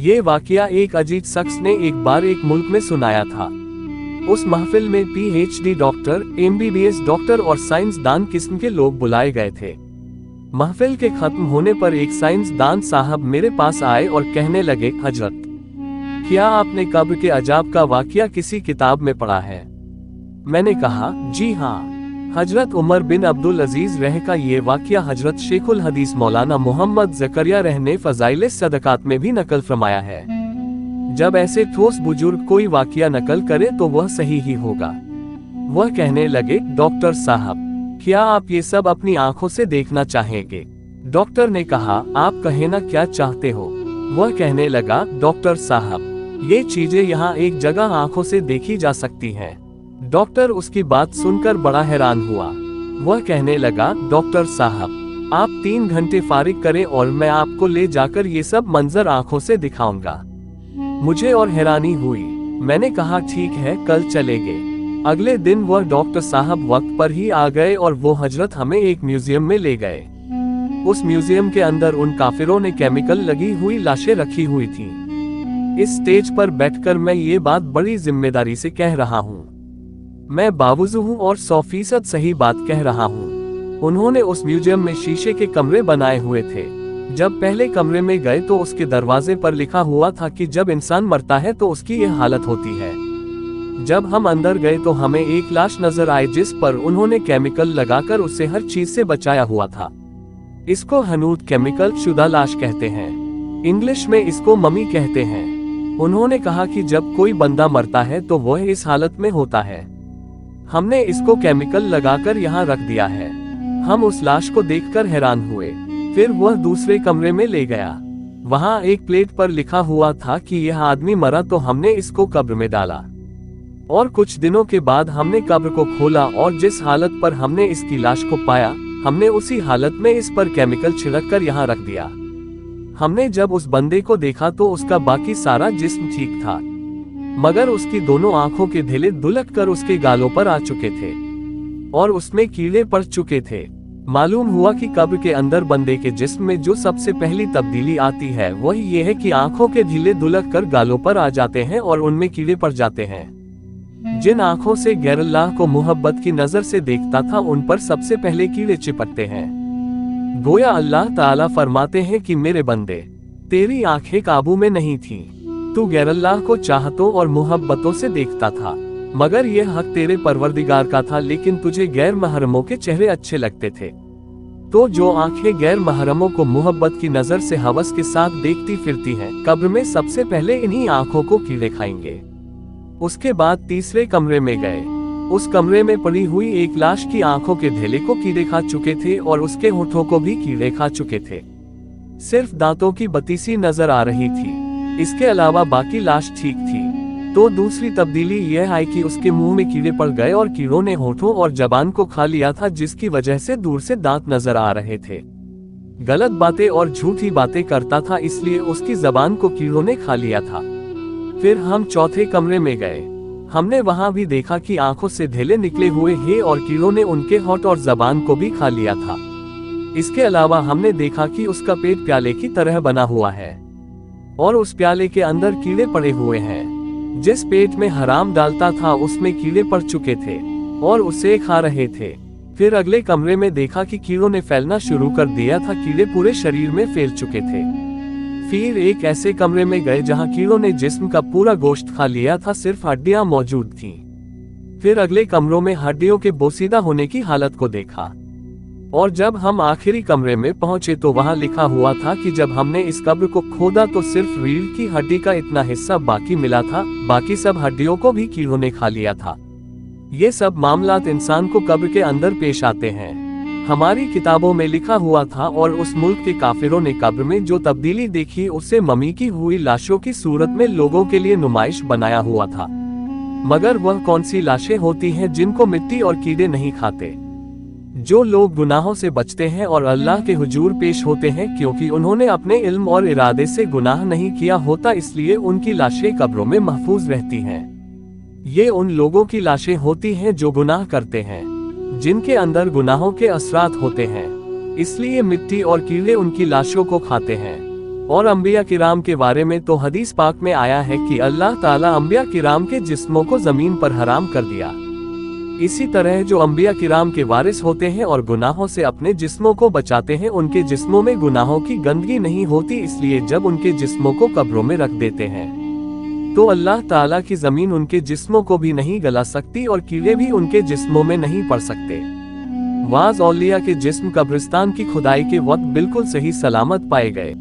ये वाकया एक अजीज शख्स ने एक बार एक मुल्क में सुनाया था। उस महफिल में PhD डॉक्टर, MBBS डॉक्टर और साइंसदान किस्म के लोग बुलाए गए थे। महफिल के खत्म होने पर एक साइंसदान साहब मेरे पास आए और कहने लगे, हजरत, क्या आपने कब्र के अजाब का वाकया किसी किताब में पढ़ा है? मैंने कहा, जी हाँ, हजरत उमर बिन अब्दुल अजीज रह का ये वाकया हजरत शेखुल हदीस मौलाना मोहम्मद ज़करिया रह ने फ़ज़ाइल सदक़ात में भी नकल फरमाया है। जब ऐसे ठोस बुजुर्ग कोई वाकया नकल करे तो वह सही ही होगा। वह कहने लगे, डॉक्टर साहब, क्या आप ये सब अपनी आंखों से देखना चाहेंगे? डॉक्टर ने कहा, आप कहना क्या चाहते हो? वह कहने लगा, डॉक्टर साहब, ये चीजें यहाँ एक जगह आंखों से देखी जा सकती हैं। डॉक्टर उसकी बात सुनकर बड़ा हैरान हुआ। वह कहने लगा, डॉक्टर साहब, आप 3 घंटे फारिग करें और मैं आपको ले जाकर ये सब मंजर आंखों से दिखाऊंगा। मुझे और हैरानी हुई। मैंने कहा, ठीक है, कल चलेंगे। अगले दिन वह डॉक्टर साहब वक्त पर ही आ गए और वो हजरत हमें एक म्यूजियम में ले गए। उस म्यूजियम के अंदर उन काफिरों ने केमिकल लगी हुई लाशें रखी हुई थी। इस स्टेज पर बैठकर मैं ये बात बड़ी जिम्मेदारी से कह रहा हूँ। मैं बावजू हूँ और 100% सही बात कह रहा हूँ। उन्होंने उस म्यूजियम में शीशे के कमरे बनाए हुए थे। जब पहले कमरे में गए तो उसके दरवाजे पर लिखा हुआ था कि जब इंसान मरता है तो उसकी यह हालत होती है। जब हम अंदर गए तो हमें एक लाश नजर आई जिस पर उन्होंने केमिकल लगाकर उसे हर चीज से बचाया हुआ था। इसको हनूद केमिकल शुदा लाश कहते हैं। इंग्लिश में इसको ममी कहते हैं। उन्होंने कहा कि जब कोई बंदा मरता है तो वह इस हालत में होता है। हमने इसको केमिकल लगाकर यहाँ रख दिया है। हम उस लाश को देखकर हैरान हुए। फिर वह दूसरे कमरे में ले गया। वहाँ एक प्लेट पर लिखा हुआ था कि यह आदमी मरा तो हमने इसको कब्र में डाला। और कुछ दिनों के बाद हमने कब्र को खोला और जिस हालत पर हमने इसकी लाश को पाया, हमने उसी हालत में इस पर केमिकल छिड़क कर यहाँ रख दिया। हमने जब उस बंदे को देखा तो उसका बाकी सारा जिस्म ठीक था, मगर उसकी दोनों आंखों के ढेले दुलट कर उसके गालों पर आ चुके थे और उसमें कीड़े पड़ चुके थे। मालूम हुआ कि कब्र के अंदर बंदे के जिस्म में जो सबसे पहली तब्दीली आती है वही ये है कि आंखों के ढीले दुलट कर गालों पर आ जाते हैं और उनमें कीड़े पड़ जाते हैं। जिन आंखों से गैरुल्लाह को मोहब्बत की नजर से देखता था उन पर सबसे पहले कीड़े चिपकते हैं। गोया अल्लाह ताला फरमाते हैं कि मेरे बंदे, तेरी आंखें काबू में नहीं थीं। तू गैरुल्लाह को चाहतों और मोहब्बतों से देखता था, मगर यह हक तेरे परवरदिगार का था, लेकिन तुझे गैर महरमों के चेहरे अच्छे लगते थे। तो जो आंखें गैर महरमों को मोहब्बत की नजर से हवस के साथ देखती फिरती हैं, कब्र में सबसे पहले इन्हीं आंखों को कीड़े खाएंगे। उसके बाद तीसरे कमरे में गए। उस कमरे में पड़ी हुई एक लाश की आंखों के ढेले को कीड़े खा चुके थे और उसके होठों को भी कीड़े खा चुके थे। सिर्फ दांतों की बतीसी नजर आ रही थी। इसके अलावा बाकी लाश ठीक थी। तो दूसरी तब्दीली यह आई कि उसके मुंह में कीड़े पड़ गए और कीड़ों ने होठों और जबान को खा लिया था, जिसकी वजह से दूर से दांत नजर आ रहे थे। गलत बातें और झूठी बातें करता था, इसलिए उसकी जबान को कीड़ों ने खा लिया था। फिर हम चौथे कमरे में गए। हमने वहां भी देखा कि आंखों से ढेले निकले हुए हैं और कीड़ों ने उनके होठ और जबान को भी खा लिया था। इसके अलावा हमने देखा कि उसका पेट प्याले की तरह बना हुआ है और उस प्याले के अंदर कीड़े पड़े हुए हैं। जिस पेट में हराम डालता था उसमें कीड़े पड़ चुके थे और उसे खा रहे थे। फिर अगले कमरे में देखा कि कीड़ों ने फैलना शुरू कर दिया था। कीड़े पूरे शरीर में फैल चुके थे। फिर एक ऐसे कमरे में गए जहां कीड़ों ने जिस्म का पूरा गोश्त खा लिया था, सिर्फ हड्डियां मौजूद थीं। फिर अगले कमरों में हड्डियों के बोसीदा होने की हालत को देखा और जब हम आखिरी कमरे में पहुंचे तो वहां लिखा हुआ था कि जब हमने इस कब्र को खोदा तो सिर्फ रीढ़ की हड्डी का इतना हिस्सा बाकी मिला था, बाकी सब हड्डियों को भी कीड़ों ने खा लिया था। ये सब मामलात इंसान को कब्र के अंदर पेश आते हैं। हमारी किताबों में लिखा हुआ था और उस मुल्क के काफिरों ने कब्र में जो तब्दीली देखी उसे ममी की हुई लाशों की सूरत में लोगों के लिए नुमाइश बनाया हुआ था। मगर वह कौन सी लाशें होती हैं जिनको मिट्टी और कीड़े नहीं खाते? जो लोग गुनाहों से बचते हैं और अल्लाह के हुजूर पेश होते हैं क्योंकि उन्होंने अपने इल्म और इरादे से गुनाह नहीं किया होता, इसलिए उनकी लाशें कब्रों में महफूज रहती हैं। ये उन लोगों की लाशें होती हैं जो गुनाह करते हैं, जिनके अंदर गुनाहों के असरात होते हैं, इसलिए मिट्टी और कीड़े उनकी लाशों को खाते हैं और अंबिया किराम के बारे में तो हदीस पाक में आया है कि अल्लाह ताला अंबिया किराम के जिस्मों को जमीन पर हराम कर दिया। इसी तरह जो अंबिया किराम के वारिस होते हैं और गुनाहों से अपने जिस्मों को बचाते हैं, उनके जिस्मों में गुनाहों की गंदगी नहीं होती, इसलिए जब उनके जिस्मों को कब्रों में रख देते हैं तो अल्लाह ताला की जमीन उनके जिस्मों को भी नहीं गला सकती और कीड़े भी उनके जिस्मों में नहीं पड़ सकते। वाज औलिया के जिस्म कब्रिस्तान की खुदाई के वक्त बिल्कुल सही सलामत पाए गए।